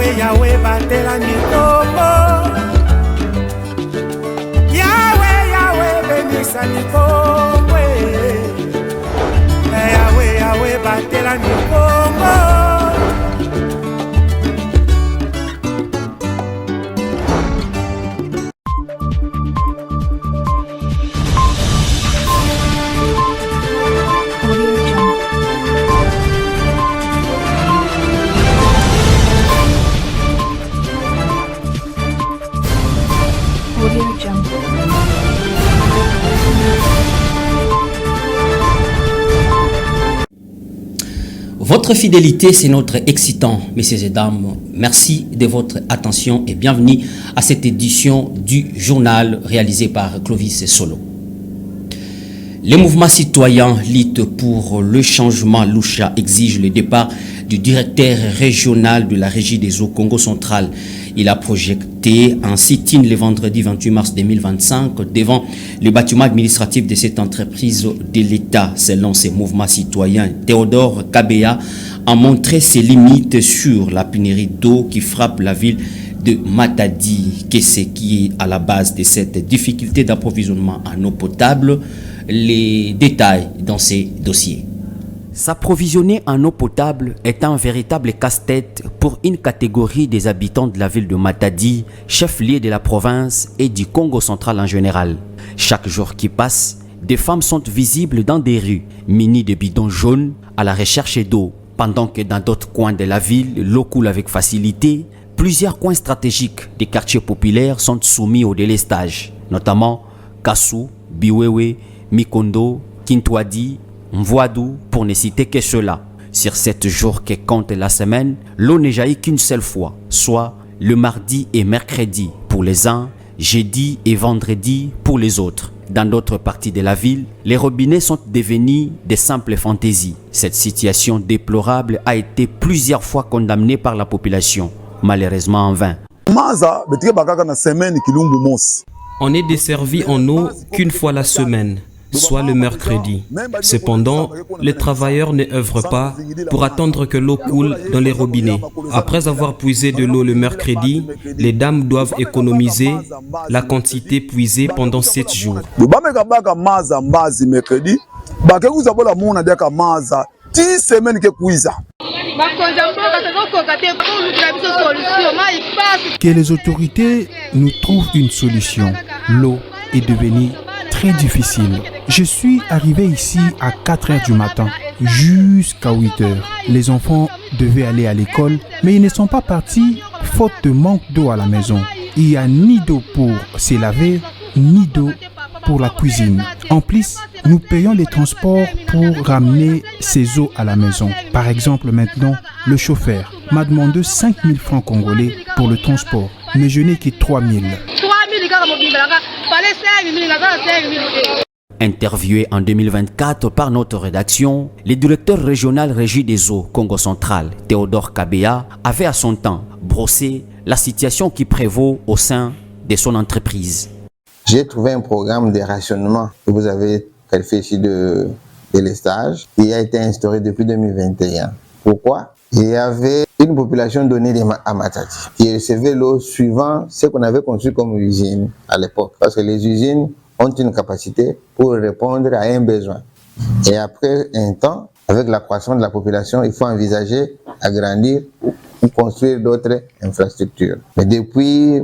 Yahweh, Yahweh, batela mikongo. Yahweh, Yahweh, benisa mikongo. Yahweh, Yahweh, batela mikongo. Votre fidélité, c'est notre excitant, messieurs et dames. Merci de votre attention et bienvenue à cette édition du journal réalisé par Clovis Solo. Les mouvements citoyens luttent pour le changement. Lucha exige le départ du directeur régional de la Régie des eaux Congo central. Il a projeté un sit-in le vendredi 28 mars 2025 devant le bâtiment administratif de cette entreprise de l'État. Selon ces mouvements citoyens, Théodore Kabea a montré ses limites sur la pénurie d'eau qui frappe la ville de Matadi. Qu'est-ce qui est à la base de cette difficulté d'approvisionnement en eau potable? Les détails dans ces dossiers. S'approvisionner en eau potable est un véritable casse-tête pour une catégorie des habitants de la ville de Matadi, chef-lieu de la province et du Congo central en général. Chaque jour qui passe, des femmes sont visibles dans des rues, munies de bidons jaunes à la recherche d'eau, pendant que dans d'autres coins de la ville, l'eau coule avec facilité. Plusieurs coins stratégiques des quartiers populaires sont soumis au délestage, notamment Kassou, Biwewe, Mikondo, Kintwadi, Mvoadou, pour ne citer que cela. Sur 7 jours que compte la semaine, l'eau ne jaillit qu'une seule fois, soit le mardi et mercredi pour les uns, jeudi et vendredi pour les autres. Dans d'autres parties de la ville, les robinets sont devenus des simples fantaisies. Cette situation déplorable a été plusieurs fois condamnée par la population, malheureusement en vain. On est desservi en eau qu'une fois la semaine, soit le mercredi. Cependant, les travailleurs ne œuvrent pas pour attendre que l'eau coule dans les robinets. Après avoir puisé de l'eau le mercredi, les dames doivent économiser la quantité puisée pendant 7 jours. Que les autorités nous trouvent une solution. L'eau est devenue très difficile. Je suis arrivé ici à 4 h du matin jusqu'à 8 h. Les enfants devaient aller à l'école, mais ils ne sont pas partis faute de manque d'eau à la maison. Il n'y a ni d'eau pour se laver, ni d'eau pour la cuisine. En plus, nous payons les transports pour ramener ces eaux à la maison. Par exemple, maintenant, le chauffeur m'a demandé 5 000 francs congolais pour le transport, mais je n'ai que 3 000. Interviewé en 2024 par notre rédaction, le directeur régional Régie des eaux Congo central, Théodore Kabea, avait à son temps brossé la situation qui prévaut au sein de son entreprise. J'ai trouvé un programme de rationnement que vous avez qualifié ici de délestage qui a été instauré depuis 2021. Pourquoi? Il y avait une population donnée à Matadi qui recevait l'eau suivant ce qu'on avait conçu comme usine à l'époque. Parce que les usines ont une capacité pour répondre à un besoin. Et après un temps, avec l'accroissement de la population, il faut envisager agrandir ou construire d'autres infrastructures. Mais depuis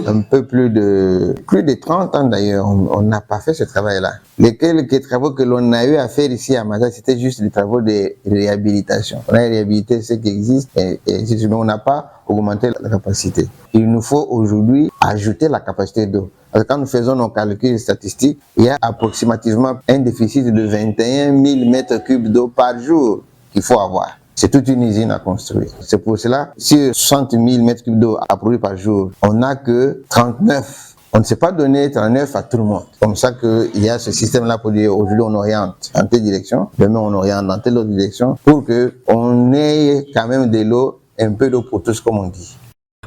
un peu plus de 30 ans d'ailleurs, on n'a pas fait ce travail-là. Les quelques travaux que l'on a eu à faire ici à Matadi, c'était juste des travaux de réhabilitation. On a réhabilité ce qui existe mais on n'a pas augmenté la capacité. Il nous faut aujourd'hui ajouter la capacité d'eau. Parce que quand nous faisons nos calculs statistiques, il y a approximativement un déficit de 21 000 mètres cubes d'eau par jour qu'il faut avoir. C'est toute une usine à construire. C'est pour cela, sur 60 000 mètres cubes d'eau à produire par jour, on n'a que 39. On ne s'est pas donné 39 à tout le monde. Comme ça qu'il y a ce système-là pour dire aujourd'hui on oriente dans telle direction, demain on oriente dans telle autre direction, pour qu'on ait quand même de l'eau, un peu d'eau pour tous comme on dit.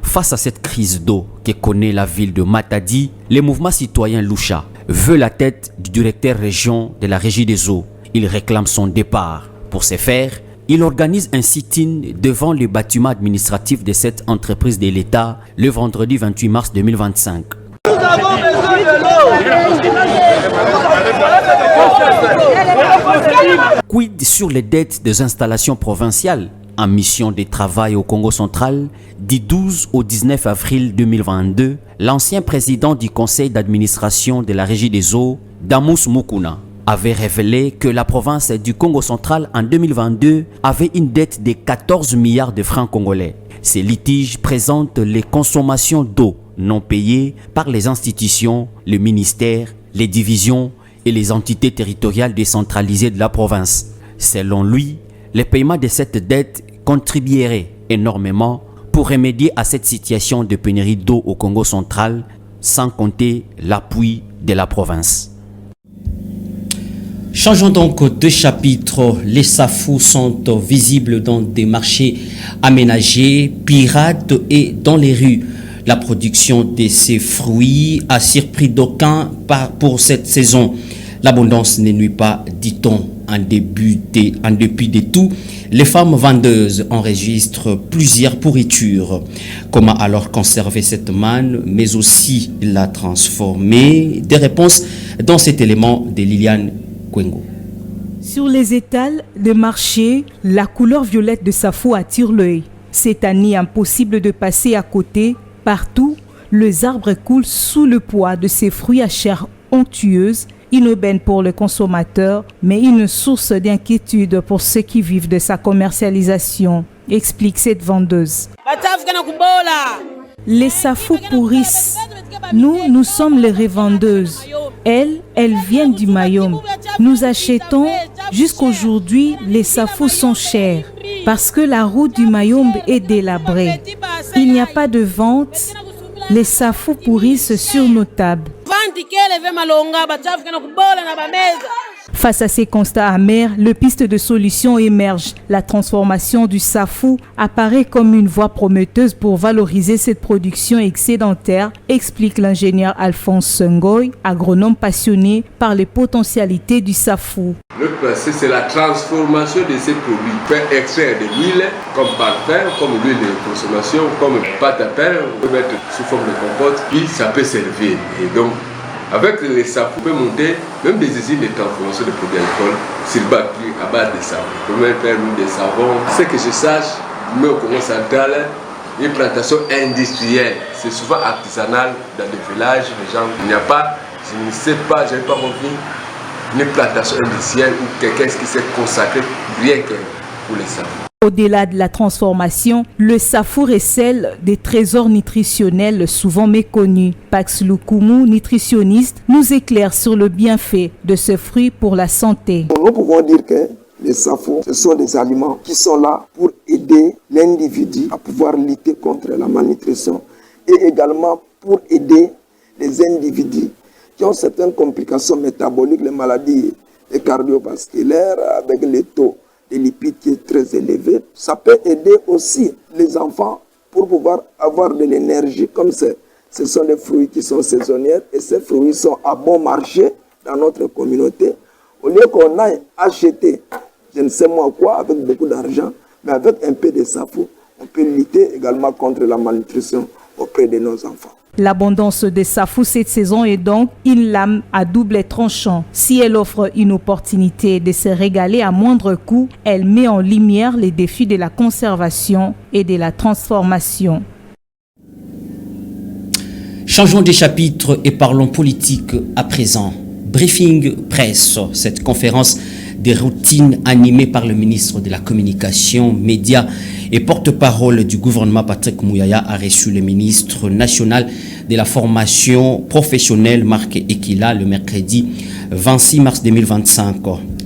Face à cette crise d'eau que connaît la ville de Matadi, le mouvement citoyen Lucha veut la tête du directeur région de la Régie des eaux. Il réclame son départ. Pour ce faire, Il organise un sit-in devant le bâtiment administratif de cette entreprise de l'État le vendredi 28 mars 2025. Nous avons besoin de l'eau. Quid sur les dettes des installations provinciales en mission de travail au Congo central, du 12 au 19 avril 2022, l'ancien président du conseil d'administration de la Régie des eaux, Damus Mukuna, avait révélé que la province du Congo central en 2022 avait une dette de 14 milliards de francs congolais. Ces litiges présentent les consommations d'eau non payées par les institutions, le ministère, les divisions et les entités territoriales décentralisées de la province. Selon lui, le paiement de cette dette contribuerait énormément pour remédier à cette situation de pénurie d'eau au Congo central, sans compter l'appui de la province. Changeons donc de chapitre. Les SAFU sont visibles dans des marchés aménagés, pirates et dans les rues. La production de ces fruits a surpris d'aucuns pour cette saison. L'abondance ne nuit pas, dit-on, en dépit de tout. Les femmes vendeuses enregistrent plusieurs pourritures. Comment alors conserver cette manne, mais aussi la transformer? Des réponses dans cet élément de Liliane Kwengo. Sur les étals de marché, la couleur violette de SAFU attire l'œil. Cette année, impossible de passer à côté. Partout, les arbres coulent sous le poids de ces fruits à chair onctueuse, une aubaine pour le consommateur, mais une source d'inquiétude pour ceux qui vivent de sa commercialisation, explique cette vendeuse. Les SAFU pourrissent. Nous sommes les revendeuses. Elles viennent du Mayombe. Nous achetons. Jusqu'aujourd'hui, les SAFU sont chers parce que la route du Mayombe est délabrée. Il n'y a pas de vente. Les SAFU pourrissent sur nos tables. Face à ces constats amers, le piste de solution émerge. La transformation du SAFU apparaît comme une voie prometteuse pour valoriser cette production excédentaire, explique l'ingénieur Alphonse Sengoy, agronome passionné par les potentialités du SAFU. Le principe, c'est la transformation de ces produits. Faire extraire de l'huile comme parfum, comme l'huile de consommation, comme pâte à pain, on peut mettre sous forme de compote, puis ça peut servir. Et donc, avec les SAFU, on peut monter même des usines de transformation de produits agricoles sur à base de savon. On peut même faire des savons. Ce que je sache, mais au Congo central, une plantation industrielle, c'est souvent artisanal dans les villages. Les gens, il n'y a pas, je ne sais pas, je n'ai pas compris, une plantation industrielle ou quelqu'un qui s'est consacré rien que pour les SAFU. Au-delà de la transformation, le SAFU recèle des trésors nutritionnels souvent méconnus. Pax Lukumu, nutritionniste, nous éclaire sur le bienfait de ce fruit pour la santé. Nous pouvons dire que les SAFU, ce sont des aliments qui sont là pour aider l'individu à pouvoir lutter contre la malnutrition et également pour aider les individus qui ont certaines complications métaboliques, les maladies cardiovasculaires avec les taux de lipides qui est très élevé. Ça peut aider aussi les enfants pour pouvoir avoir de l'énergie comme ce sont des fruits qui sont saisonniers et ces fruits sont à bon marché dans notre communauté. Au lieu qu'on aille acheter, je ne sais moi quoi, avec beaucoup d'argent, mais avec un peu de SAFU, on peut lutter également contre la malnutrition auprès de nos enfants. L'abondance des SAFU cette saison est donc une lame à double tranchant. Si elle offre une opportunité de se régaler à moindre coût, elle met en lumière les défis de la conservation et de la transformation. Changeons de chapitre et parlons politique à présent. Briefing presse, cette conférence des routines animée par le ministre de la Communication, Médias et porte-parole du gouvernement Patrick Mouyaya a reçu le ministre national de la formation professionnelle Marc Ekila le mercredi 26 mars 2025.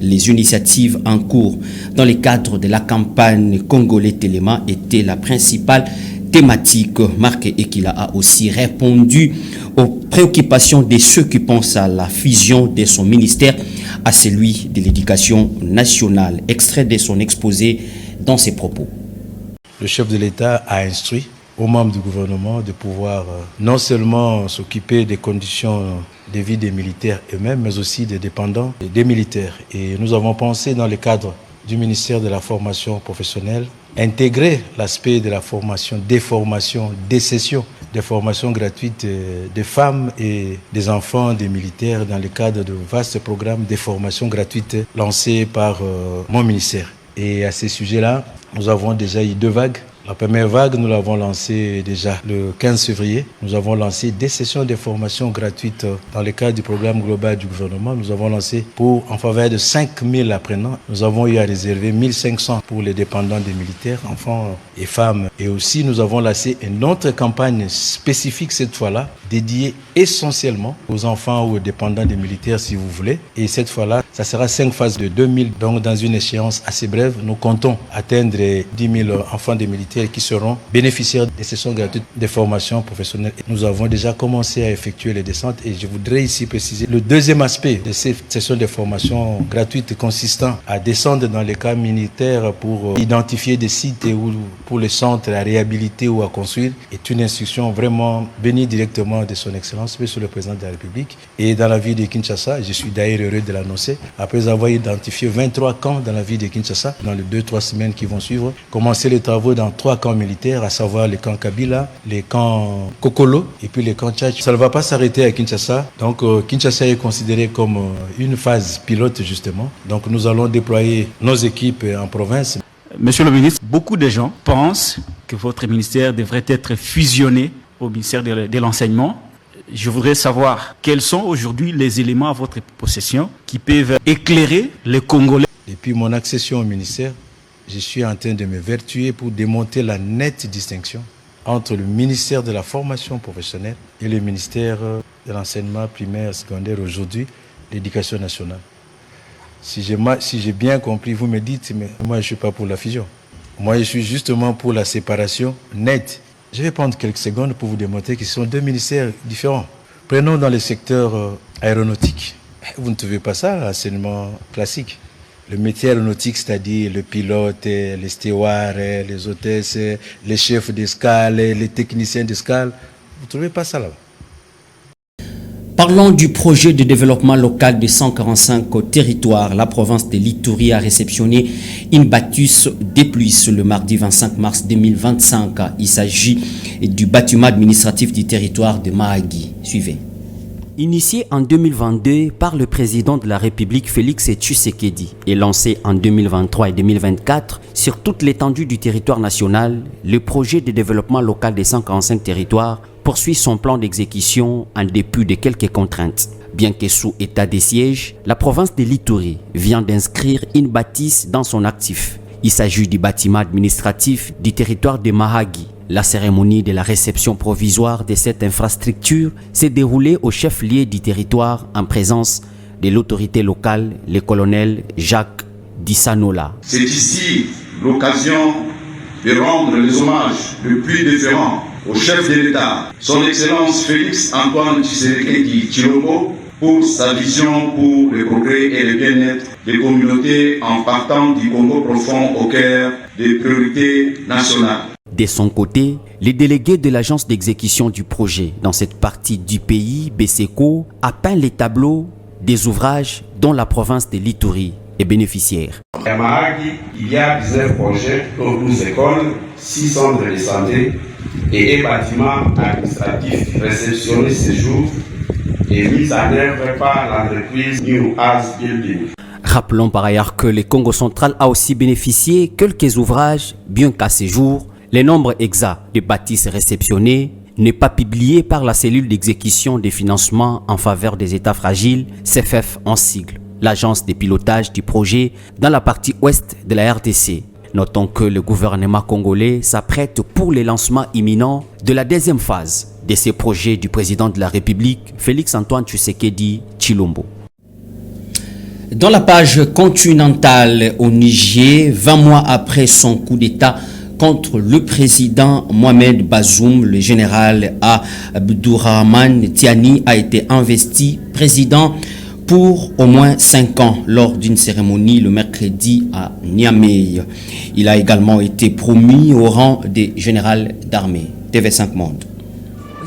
Les initiatives en cours dans le cadre de la campagne Congolais Téléma étaient la principale thématique. Marc Ekila a aussi répondu aux préoccupations de ceux qui pensent à la fusion de son ministère à celui de l'éducation nationale. Extrait de son exposé dans ses propos. Le chef de l'État a instruit aux membres du gouvernement de pouvoir non seulement s'occuper des conditions de vie des militaires eux-mêmes, mais aussi des dépendants des militaires. Et nous avons pensé dans le cadre du ministère de la formation professionnelle, intégrer l'aspect de la formation, des formations, des sessions de formation gratuite des femmes et des enfants des militaires dans le cadre de vastes programmes de formation gratuite lancés par mon ministère. Et à ces sujets-là, nous avons déjà eu 2 vagues. La première vague, nous l'avons lancée déjà le 15 février. Nous avons lancé des sessions de formation gratuites dans le cadre du programme global du gouvernement. Nous avons lancé en faveur de 5000 apprenants. Nous avons eu à réserver 1500 pour les dépendants des militaires, enfants et femmes. Et aussi, nous avons lancé une autre campagne spécifique cette fois-là, dédiée essentiellement aux enfants ou aux dépendants des militaires, si vous voulez. Et cette fois-là, ça sera 5 phases de 2000. Donc, dans une échéance assez brève, nous comptons atteindre 10 000 enfants des militaires qui seront bénéficiaires des sessions gratuites de formation professionnelle. Nous avons déjà commencé à effectuer les descentes et je voudrais ici préciser le deuxième aspect de ces sessions de formation gratuites consistant à descendre dans les cas militaires pour identifier des sites ou pour les centres à réhabiliter ou à construire est une instruction vraiment bénie directement de son Excellence, Monsieur le Président de la République. Et dans la ville de Kinshasa, je suis d'ailleurs heureux de l'annoncer, après avoir identifié 23 camps dans la ville de Kinshasa, dans les 2-3 semaines qui vont suivre, commencer les travaux dans 3 camps militaires, à savoir les camps Kabila, les camps Kokolo et puis les camps Tchatch. Ça ne va pas s'arrêter à Kinshasa. Donc Kinshasa est considéré comme une phase pilote justement. Donc nous allons déployer nos équipes en province. Monsieur le ministre, beaucoup de gens pensent que votre ministère devrait être fusionné au ministère de l'enseignement. Je voudrais savoir quels sont aujourd'hui les éléments à votre possession qui peuvent éclairer les Congolais. Depuis mon accession au ministère, je suis en train de me vertuer pour démonter la nette distinction entre le ministère de la formation professionnelle et le ministère de l'enseignement primaire, secondaire, aujourd'hui, l'éducation nationale. Si j'ai bien compris, vous me dites, mais moi je ne suis pas pour la fusion. Moi je suis justement pour la séparation nette. Je vais prendre quelques secondes pour vous démontrer que ce sont 2 ministères différents. Prenons dans le secteur aéronautique. Vous ne trouvez pas ça, l'enseignement classique. Le métier aéronautique, c'est-à-dire le pilote, les stewards, les hôtesses, les chefs d'escale, les techniciens d'escale, vous ne trouvez pas ça là-bas. Parlons du projet de développement local de 145 territoires. La province de l'Ituri a réceptionné une bâtisse dépluisse le mardi 25 mars 2025. Il s'agit du bâtiment administratif du territoire de Mahagi. Suivez. Initié en 2022 par le président de la République Félix Tshisekedi et lancé en 2023 et 2024 sur toute l'étendue du territoire national, le projet de développement local des 145 territoires poursuit son plan d'exécution en dépit de quelques contraintes. Bien que sous état de siège, la province de l'Ituri vient d'inscrire une bâtisse dans son actif. Il s'agit du bâtiment administratif du territoire de Mahagi. La cérémonie de la réception provisoire de cette infrastructure s'est déroulée au chef-lieu du territoire en présence de l'autorité locale, le colonel Jacques Dissanola. C'est ici l'occasion de rendre les hommages les plus déférents au chef de l'État, son Excellence Félix Antoine Tshisekedi Tshilombo, pour sa vision pour le progrès et le bien-être des communautés en partant du Congo profond au cœur des priorités nationales. De son côté, les délégués de l'agence d'exécution du projet dans cette partie du pays, BESECO, a peint les tableaux des ouvrages dont la province de l'Ituri est bénéficiaire. À Mahagi, il y a 19 projets, dont 12 écoles, 6 centres de santé et un bâtiment administratif réceptionné ce jour et mis en œuvre par l'entreprise New As Building. Rappelons par ailleurs que le Congo central a aussi bénéficié quelques ouvrages, bien qu'à ce jour, le nombre exact de bâtisses réceptionnées n'est pas publié par la cellule d'exécution des financements en faveur des États fragiles, CFF en sigle, l'agence de pilotage du projet dans la partie ouest de la RDC. Notons que le gouvernement congolais s'apprête pour le lancement imminent de la deuxième phase de ces projets du président de la République, Félix-Antoine Tshisekedi Tshilombo. Dans la page continentale au Niger, 20 mois après son coup d'État contre le président Mohamed Bazoum, le général Abdourahmane Tiani a été investi président pour au moins 5 ans lors d'une cérémonie le mercredi à Niamey. Il a également été promu au rang de général d'armée. TV5 Monde.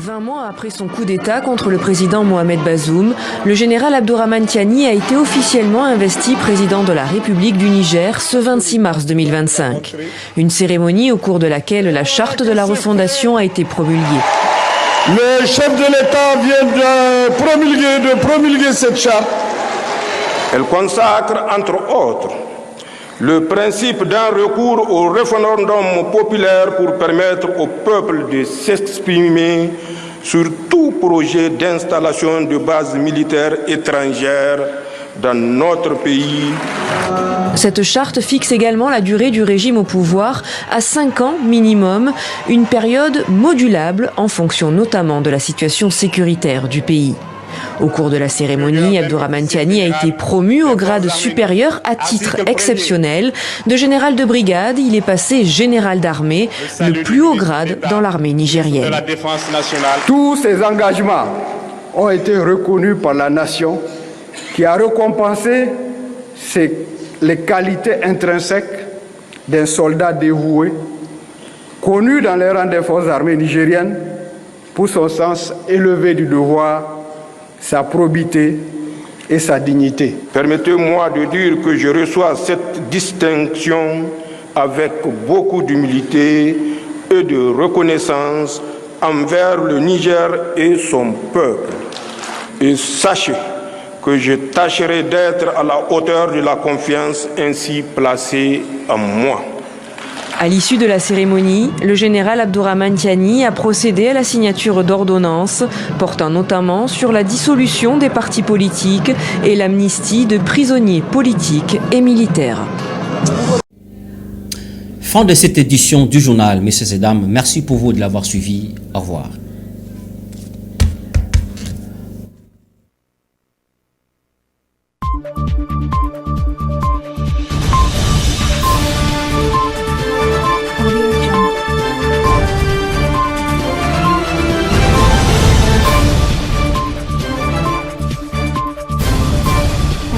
20 mois après son coup d'État contre le président Mohamed Bazoum, le général Abdourahmane Tiani a été officiellement investi président de la République du Niger ce 26 mars 2025. Une cérémonie au cours de laquelle la charte de la refondation a été promulguée. Le chef de l'État vient de promulguer cette charte. Elle consacre, entre autres, le principe d'un recours au référendum populaire pour permettre au peuple de s'exprimer sur tout projet d'installation de bases militaires étrangères dans notre pays. Cette charte fixe également la durée du régime au pouvoir à 5 ans minimum, une période modulable en fonction notamment de la situation sécuritaire du pays. Au cours de la cérémonie, Abdourahmane Tiani a été promu au grade supérieur à titre exceptionnel. De général de brigade, il est passé général d'armée, le plus haut grade dans l'armée nigérienne. Tous ces engagements ont été reconnus par la nation qui a récompensé les qualités intrinsèques d'un soldat dévoué, connu dans les rangs des forces armées nigériennes pour son sens élevé du devoir, sa probité et sa dignité. Permettez-moi de dire que je reçois cette distinction avec beaucoup d'humilité et de reconnaissance envers le Niger et son peuple. Et sachez que je tâcherai d'être à la hauteur de la confiance ainsi placée en moi. À l'issue de la cérémonie, le général Abdourahmane Tiani a procédé à la signature d'ordonnances portant notamment sur la dissolution des partis politiques et l'amnistie de prisonniers politiques et militaires. Fin de cette édition du journal, messieurs et dames. Merci pour vous de l'avoir suivi. Au revoir.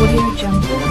Audio Jungle.